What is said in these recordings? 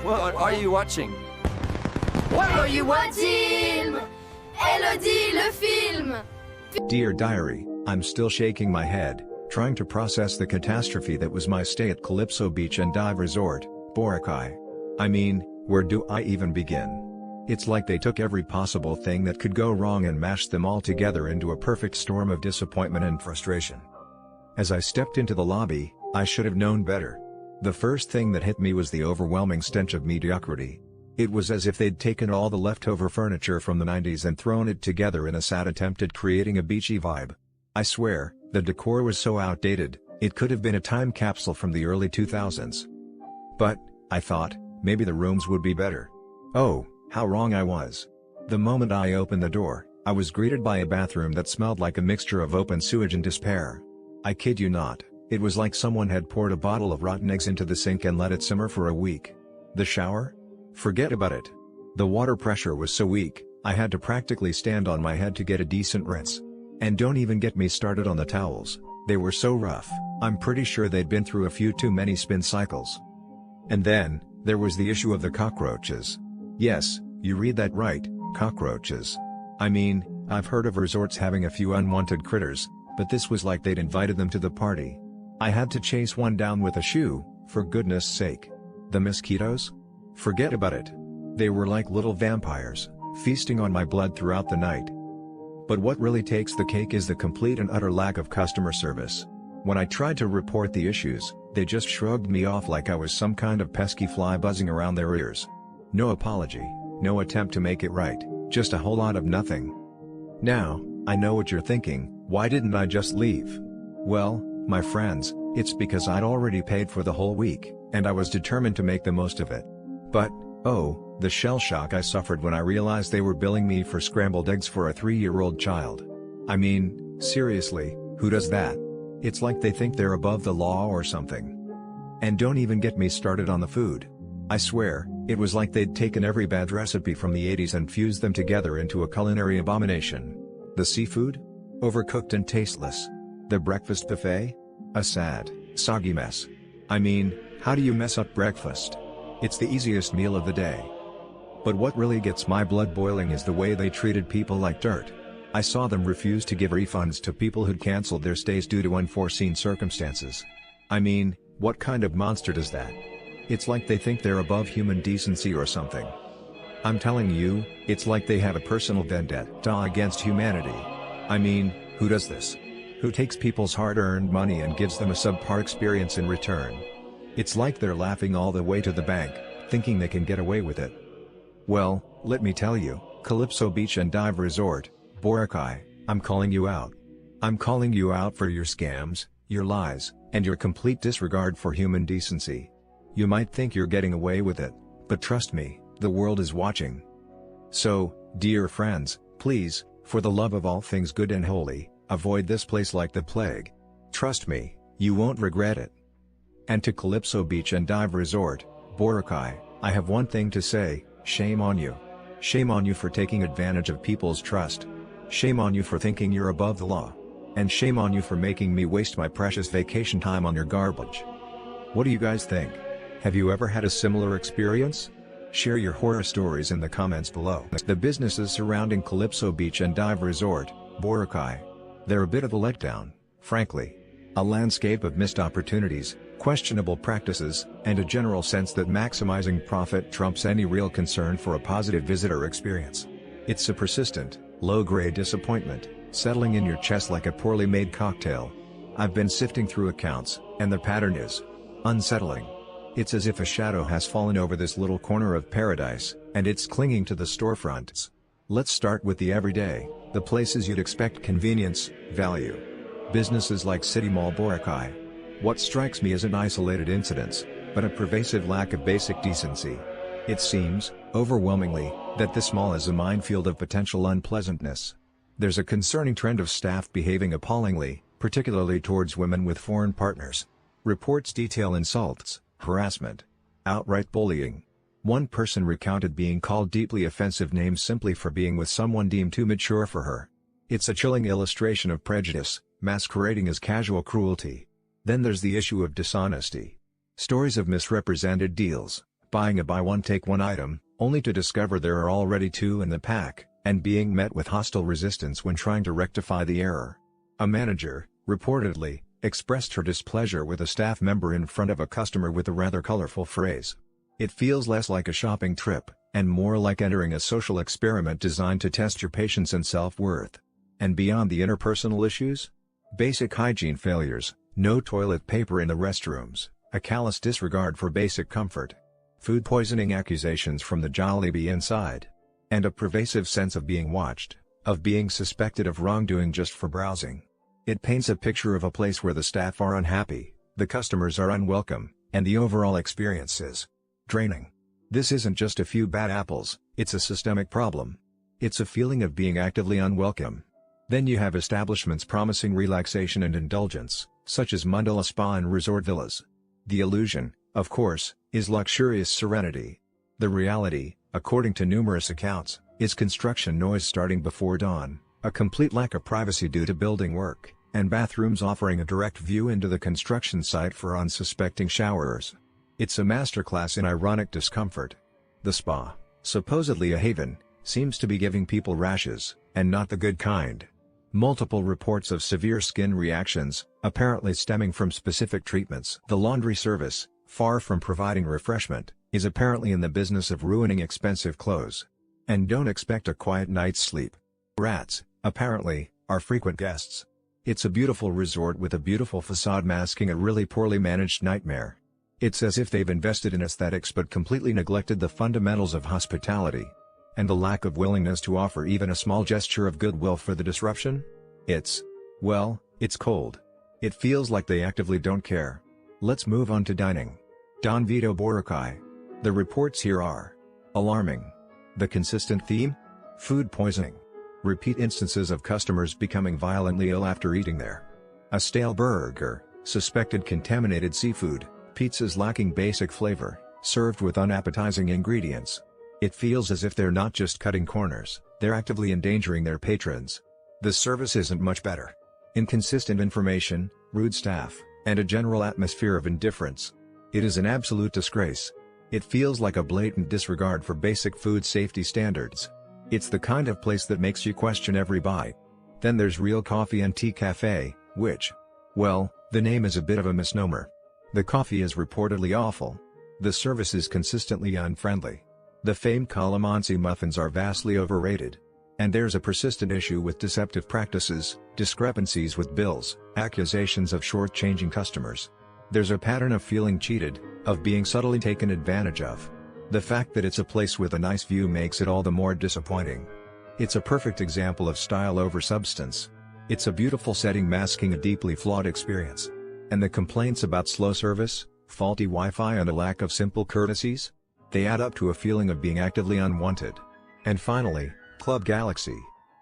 What are you watching? What are you watching? Elodie, le film! Dear Diary, I'm still shaking my head, trying to process the catastrophe that was my stay at Calypso Beach and Dive Resort, Boracay. I mean, where do I even begin? It's like they took every possible thing that could go wrong and mashed them all together into a perfect storm of disappointment and frustration. As I stepped into the lobby, I should have known better. The first thing that hit me was the overwhelming stench of mediocrity. It was as if they'd taken all the leftover furniture from the 90s and thrown it together in a sad attempt at creating a beachy vibe. I swear, the decor was so outdated, it could have been a time capsule from the early 2000s. But, I thought, maybe the rooms would be better. Oh, how wrong I was. The moment I opened the door, I was greeted by a bathroom that smelled like a mixture of open sewage and despair. I kid you not, it was like someone had poured a bottle of rotten eggs into the sink and let it simmer for a week. The shower? Forget about it. The water pressure was so weak, I had to practically stand on my head to get a decent rinse. And don't even get me started on the towels, they were so rough, I'm pretty sure they'd been through a few too many spin cycles. And then, there was the issue of the cockroaches. Yes, you read that right, cockroaches. I mean, I've heard of resorts having a few unwanted critters, but this was like they'd invited them to the party. I had to chase one down with a shoe, for goodness sake. The mosquitoes? Forget about it. They were like little vampires, feasting on my blood throughout the night. But what really takes the cake is the complete and utter lack of customer service. When I tried to report the issues, they just shrugged me off like I was some kind of pesky fly buzzing around their ears. No apology, no attempt to make it right, just a whole lot of nothing. Now, I know what you're thinking, why didn't I just leave? Well, my friends, it's because I'd already paid for the whole week, and I was determined to make the most of it. But, oh, the shell shock I suffered when I realized they were billing me for scrambled eggs for a 3-year-old child. I mean, seriously, who does that? It's like they think they're above the law or something. And don't even get me started on the food. I swear, it was like they'd taken every bad recipe from the 80s and fused them together into a culinary abomination. The seafood? Overcooked and tasteless. The breakfast buffet? A sad, soggy mess. I mean, how do you mess up breakfast? It's the easiest meal of the day. But what really gets my blood boiling is the way they treated people like dirt. I saw them refuse to give refunds to people who'd canceled their stays due to unforeseen circumstances. I mean, what kind of monster does that? It's like they think they're above human decency or something. I'm telling you, it's like they have a personal vendetta against humanity. I mean, who does this? Who takes people's hard-earned money and gives them a subpar experience in return? It's like they're laughing all the way to the bank, thinking they can get away with it. Well, let me tell you, Calypso Beach and Dive Resort, Boracay, I'm calling you out. I'm calling you out for your scams, your lies, and your complete disregard for human decency. You might think you're getting away with it, but trust me, the world is watching. So, dear friends, please, for the love of all things good and holy, avoid this place like the plague. Trust me, you won't regret it. And to Calypso Beach and Dive Resort, Boracay, I have one thing to say, shame on you. Shame on you for taking advantage of people's trust. Shame on you for thinking you're above the law. And shame on you for making me waste my precious vacation time on your garbage. What do you guys think? Have you ever had a similar experience? Share your horror stories in the comments below. The businesses surrounding Calypso Beach and Dive Resort, Boracay. They're a bit of a letdown, frankly. A landscape of missed opportunities, questionable practices, and a general sense that maximizing profit trumps any real concern for a positive visitor experience. It's a persistent, low-grade disappointment, settling in your chest like a poorly made cocktail. I've been sifting through accounts, and the pattern is unsettling. It's as if a shadow has fallen over this little corner of paradise, and it's clinging to the storefronts. Let's start with the everyday, the places you'd expect convenience, value. Businesses like City Mall Boracay. What strikes me isn't isolated incidents, but a pervasive lack of basic decency. It seems, overwhelmingly, that this mall is a minefield of potential unpleasantness. There's a concerning trend of staff behaving appallingly, particularly towards women with foreign partners. Reports detail insults, harassment, outright bullying. One person recounted being called deeply offensive names simply for being with someone deemed too mature for her. It's a chilling illustration of prejudice, masquerading as casual cruelty. Then there's the issue of dishonesty. Stories of misrepresented deals, buying a buy one take one item, only to discover there are already two in the pack, and being met with hostile resistance when trying to rectify the error. A manager, reportedly, expressed her displeasure with a staff member in front of a customer with a rather colorful phrase. It feels less like a shopping trip, and more like entering a social experiment designed to test your patience and self-worth. And beyond the interpersonal issues? Basic hygiene failures, no toilet paper in the restrooms, a callous disregard for basic comfort. Food poisoning accusations from the Jollibee inside. And a pervasive sense of being watched, of being suspected of wrongdoing just for browsing. It paints a picture of a place where the staff are unhappy, the customers are unwelcome, and the overall experience is draining. This isn't just a few bad apples, it's a systemic problem. It's a feeling of being actively unwelcome. Then you have establishments promising relaxation and indulgence, such as Mandala Spa and Resort Villas. The illusion, of course, is luxurious serenity. The reality, according to numerous accounts, is construction noise starting before dawn, a complete lack of privacy due to building work, and bathrooms offering a direct view into the construction site for unsuspecting showerers. It's a masterclass in ironic discomfort. The spa, supposedly a haven, seems to be giving people rashes, and not the good kind. Multiple reports of severe skin reactions, apparently stemming from specific treatments. The laundry service, far from providing refreshment, is apparently in the business of ruining expensive clothes. And don't expect a quiet night's sleep. Rats, apparently, are frequent guests. It's a beautiful resort with a beautiful facade masking a really poorly managed nightmare. It's as if they've invested in aesthetics but completely neglected the fundamentals of hospitality. And the lack of willingness to offer even a small gesture of goodwill for the disruption? Well, it's cold. It feels like they actively don't care. Let's move on to dining. Don Vito Boracay. The reports here are alarming. The consistent theme? Food poisoning. Repeat instances of customers becoming violently ill after eating there. A stale burger, suspected contaminated seafood, pizzas lacking basic flavor, served with unappetizing ingredients. It feels as if they're not just cutting corners, they're actively endangering their patrons. The service isn't much better. Inconsistent information, rude staff, and a general atmosphere of indifference. It is an absolute disgrace. It feels like a blatant disregard for basic food safety standards. It's the kind of place that makes you question every bite. Then there's Real Coffee and Tea Cafe, which, well, the name is a bit of a misnomer. The coffee is reportedly awful. The service is consistently unfriendly. The famed calamansi muffins are vastly overrated. And there's a persistent issue with deceptive practices, discrepancies with bills, accusations of short-changing customers. There's a pattern of feeling cheated, of being subtly taken advantage of. The fact that it's a place with a nice view makes it all the more disappointing. It's a perfect example of style over substance. It's a beautiful setting masking a deeply flawed experience. And the complaints about slow service, faulty Wi-Fi and a lack of simple courtesies? They add up to a feeling of being actively unwanted. And finally, Club Galaxy.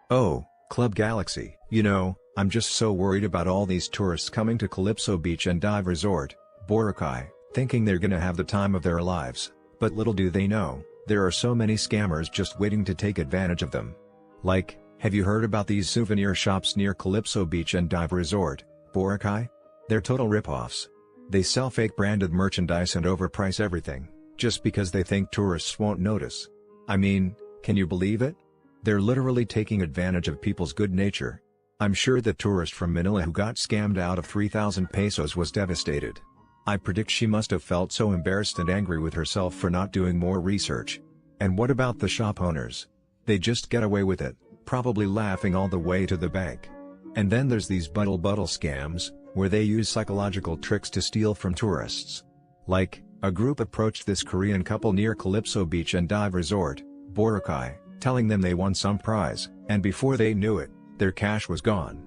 Oh, Club Galaxy. You know, I'm just so worried about all these tourists coming to Calypso Beach and Dive Resort, Boracay, thinking they're gonna have the time of their lives, but little do they know, there are so many scammers just waiting to take advantage of them. Like, have you heard about these souvenir shops near Calypso Beach and Dive Resort, Boracay? They're total rip-offs. They sell fake branded merchandise and overprice everything, just because they think tourists won't notice. I mean, can you believe it? They're literally taking advantage of people's good nature. I'm sure the tourist from Manila who got scammed out of 3,000 pesos was devastated. I predict she must have felt so embarrassed and angry with herself for not doing more research. And what about the shop owners? They just get away with it, probably laughing all the way to the bank. And then there's these buttle scams, where they use psychological tricks to steal from tourists. Like, a group approached this Korean couple near Calypso Beach and Dive Resort, Boracay, telling them they won some prize, and before they knew it, their cash was gone.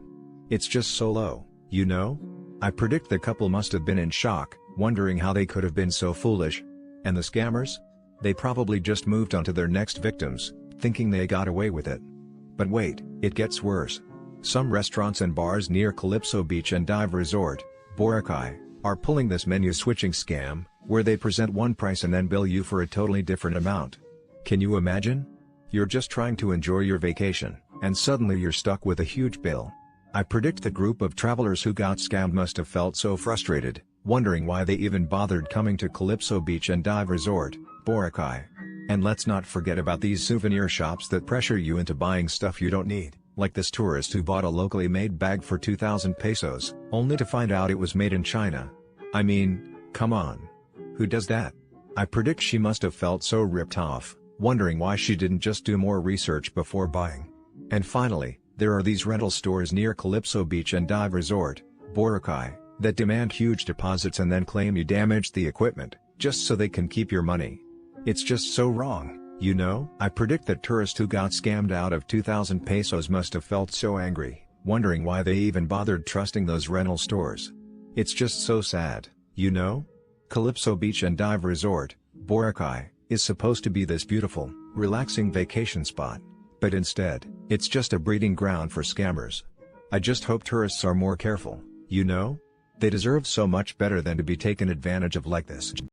It's just so low, you know? I predict the couple must have been in shock, wondering how they could have been so foolish. And the scammers? They probably just moved on to their next victims, thinking they got away with it. But wait, it gets worse. Some restaurants and bars near Calypso Beach and Dive Resort, Boracay, are pulling this menu switching scam, where they present one price and then bill you for a totally different amount. Can you imagine? You're just trying to enjoy your vacation, and suddenly you're stuck with a huge bill. I predict the group of travelers who got scammed must have felt so frustrated, wondering why they even bothered coming to Calypso Beach and Dive Resort, Boracay. And let's not forget about these souvenir shops that pressure you into buying stuff you don't need, like this tourist who bought a locally made bag for 2,000 pesos, only to find out it was made in China. I mean, come on. Who does that? I predict she must have felt so ripped off, wondering why she didn't just do more research before buying. And finally, there are these rental stores near Calypso Beach and Dive Resort, Boracay, that demand huge deposits and then claim you damaged the equipment, just so they can keep your money. It's just so wrong, you know? I predict that tourists who got scammed out of 2,000 pesos must have felt so angry, wondering why they even bothered trusting those rental stores. It's just so sad, you know? Calypso Beach and Dive Resort, Boracay, is supposed to be this beautiful, relaxing vacation spot. But instead, it's just a breeding ground for scammers. I just hope tourists are more careful, you know? They deserve so much better than to be taken advantage of like this.